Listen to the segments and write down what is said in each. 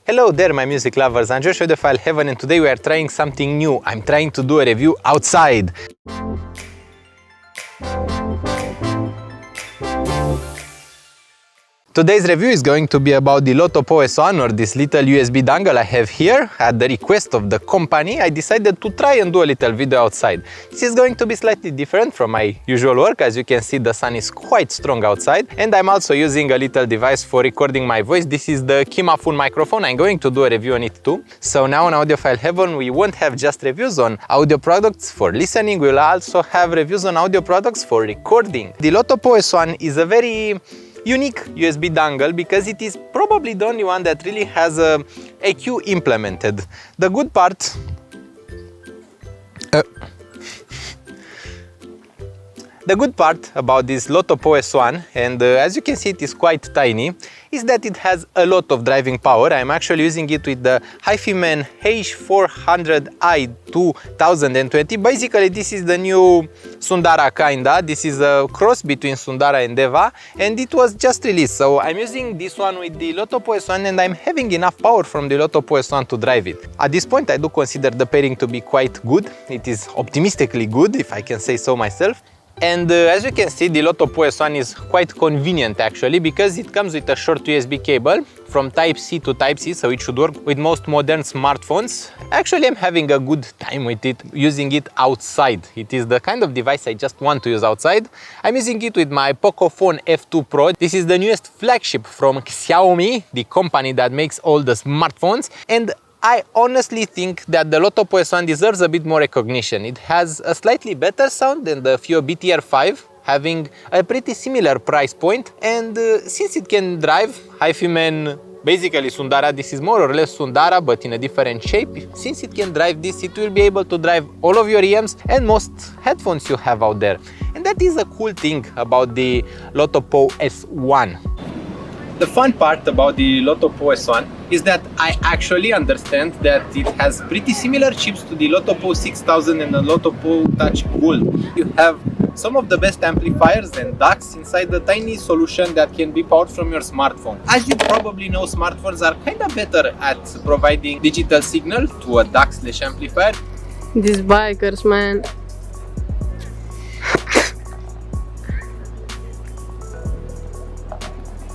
Hello there, my music lovers. I'm Audiophile-Heaven, and today we are trying something new. I'm trying to do a review outside. Today's review is going to be about the Lotoo Paw S1, or this little USB dongle I have here. At the request of the company, I decided to try and do a little video outside. This is going to be slightly different from my usual work. As you can see, the sun is quite strong outside, and I'm also using a little device for recording my voice. This is the Audiophile microphone. I'm going to do a review on it too. So now on Audiophile-Heaven, we won't have just reviews on audio products for listening. We'll also have reviews on audio products for recording. The Lotoo Paw S1 is a very unique USB dongle because it is probably the only one that really has a EQ implemented. The good part about this Lotoo Paw S1, and as you can see it is quite tiny, is that it has a lot of driving power. I'm actually using it with the Audiophile-Heaven H400i 2020. Basically this is the new Sundara kinda. This is a cross between Sundara and Deva, and it was just released. So I'm using this one with the Lotoo Paw S1, and I'm having enough power from the Lotoo Paw S1 to drive it. At this point I do consider the pairing to be quite good. It is optimistically good, if I can say so myself. And as you can see, the Lotoo Paw S1 is quite convenient actually, because it comes with a short USB cable from Type-C to Type-C, so it should work with most modern smartphones. Actually, I'm having a good time with it, using it outside. It is the kind of device I just want to use outside. I'm using it with my Pocophone F2 Pro. This is the newest flagship from Xiaomi, the company that makes all the smartphones. And I honestly think that the Lotoo Paw S1 deserves a bit more recognition. It has a slightly better sound than the FIO BTR5, having a pretty similar price point, and since it can drive Audiophile-Heaven, basically Sundara, this is more or less Sundara but in a different shape. Since it can drive this, it will be able to drive all of your EMs and most headphones you have out there. And that is a cool thing about the Lotoo Paw S1. The fun part about the Lotoo Paw S1 is that I actually understand that it has pretty similar chips to the Lotoo Paw 6000 and the Lotoo Paw Touch Gold. You have some of the best amplifiers and DACs inside the tiny solution that can be powered from your smartphone. As you probably know, smartphones are kinda better at providing digital signal to a DAC/amplifier. These bikers, man.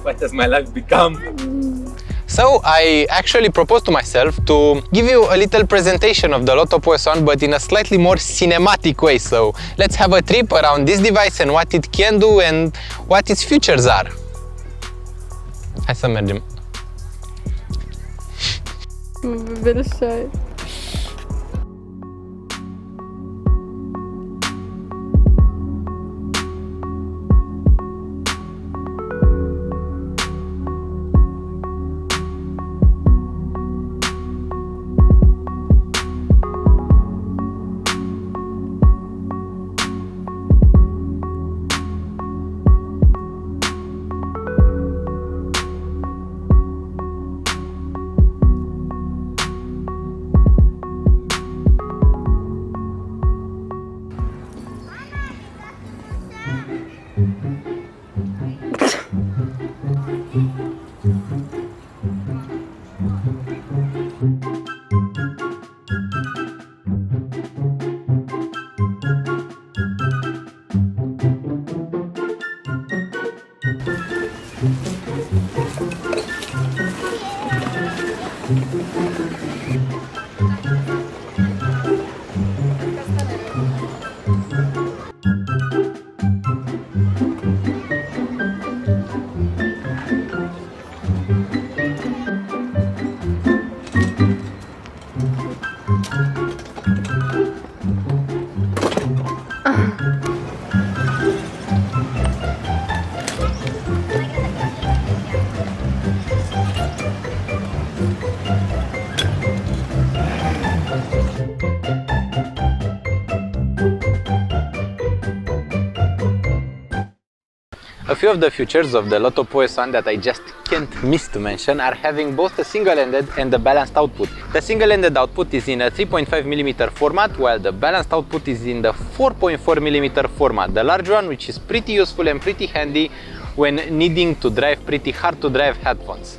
What has my life become? So I actually proposed to myself to give you a little presentation of the Lotoo Paw S1, but in a slightly more cinematic way. So let's have a trip around this device and what it can do and what its futures are. Hai să mergem. Very shy. A few of the features of the Lotoo Paw S1 that I just can't miss to mention are having both a single-ended and a balanced output. The single-ended output is in a 3.5mm format, while the balanced output is in the 4.4mm format, the large one, which is pretty useful and pretty handy when needing to drive pretty hard to drive headphones.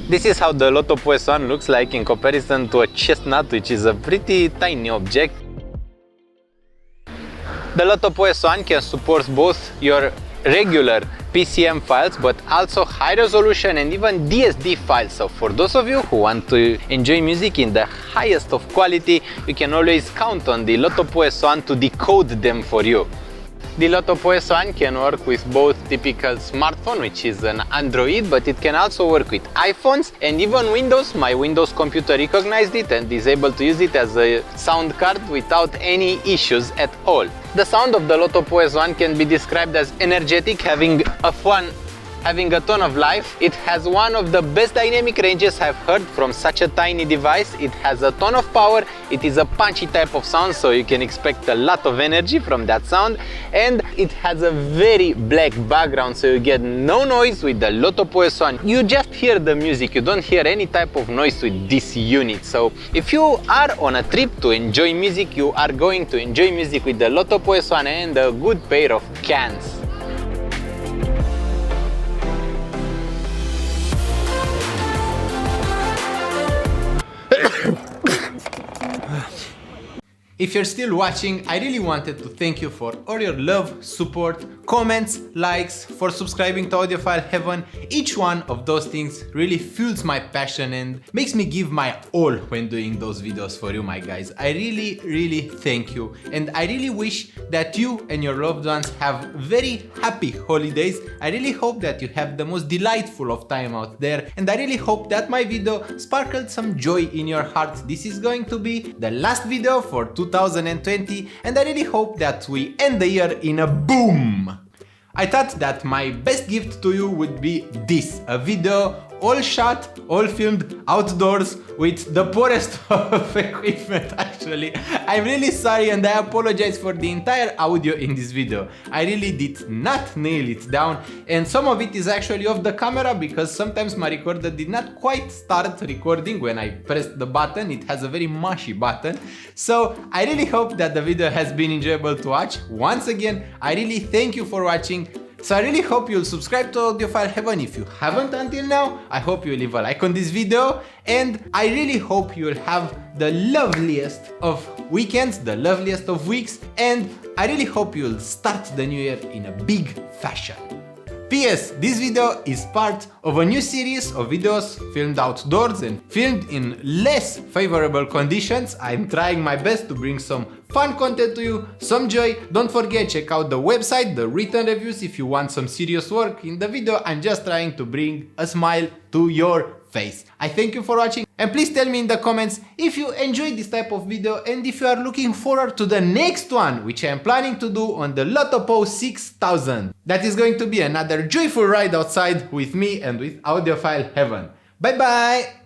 This is how the Lotoo Paw looks like in comparison to a chestnut, which is a pretty tiny object. The Lotoo Paw can support both your regular PCM files but also high resolution and even DSD files. So for those of you who want to enjoy music in the highest of quality, you can always count on the Lotoo Paw to decode them for you. The Lotoo Paw can work with both typical smartphone, which is an Android, but it can also work with iPhones and even Windows. My Windows computer recognized it and is able to use it as a sound card without any issues at all. The sound of the Lotoo Paw can be described as energetic, having a ton of life. It has one of the best dynamic ranges I've heard from such a tiny device. It has a ton of power. It is a punchy type of sound, so you can expect a lot of energy from that sound. And it has a very black background, so you get no noise with the Lotoo Paw. You just hear the music. You don't hear any type of noise with this unit. So if you are on a trip to enjoy music, you are going to enjoy music with the Lotoo Paw and a good pair of cans. If you're still watching, I really wanted to thank you for all your love, support, comments, likes, for subscribing to Audiophile-Heaven. Each one of those things really fuels my passion and makes me give my all when doing those videos for you, my guys. I really thank you, and I really wish that you and your loved ones have very happy holidays. I really hope that you have the most delightful of time out there, and I really hope that my video sparkled some joy in your heart. This is going to be the last video for 2020, and I really hope that we end the year in a boom. I thought that my best gift to you would be this, a video all shot, all filmed outdoors with the poorest of equipment actually. I'm really sorry and I apologize for the entire audio in this video. I really did not nail it down, and some of it is actually off the camera because sometimes my recorder did not quite start recording when I pressed the button. It has a very mushy button. So I really hope that the video has been enjoyable to watch. Once again, I really thank you for watching. So I really hope you'll subscribe to Audiophile-Heaven if you haven't until now. I hope you leave a like on this video, and I really hope you'll have the loveliest of weekends, the loveliest of weeks, and I really hope you'll start the new year in a big fashion. P.S. This video is part of a new series of videos filmed outdoors and filmed in less favorable conditions. I'm trying my best to bring some fun content to you, some joy. Don't forget, check out the website, the written reviews if you want some serious work. In the video, I'm just trying to bring a smile to your face. I thank you for watching, and please tell me in the comments if you enjoyed this type of video and if you are looking forward to the next one, which I am planning to do on the Lotoo Paw 6000. That is going to be another joyful ride outside with me and with Audiophile-Heaven. Bye bye!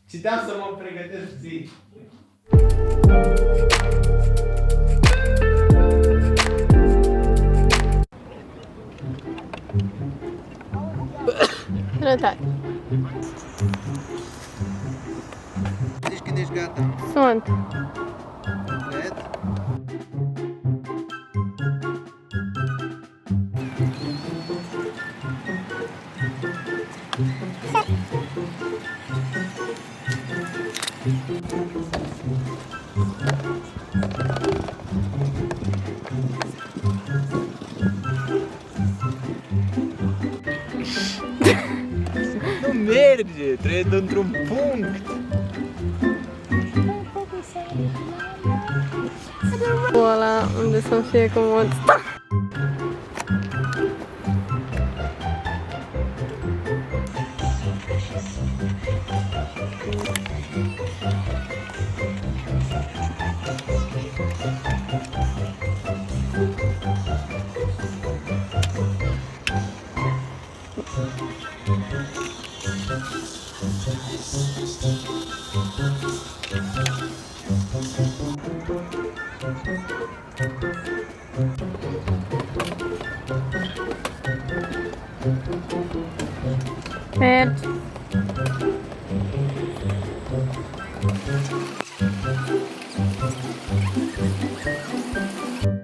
Citeam să mă pregătesc zi. Sănătate. Zici când ești gata. Sunt. Complet. Nu merge, trebuie într-un punct. Ăla unde să-mi fie comod. Mergi.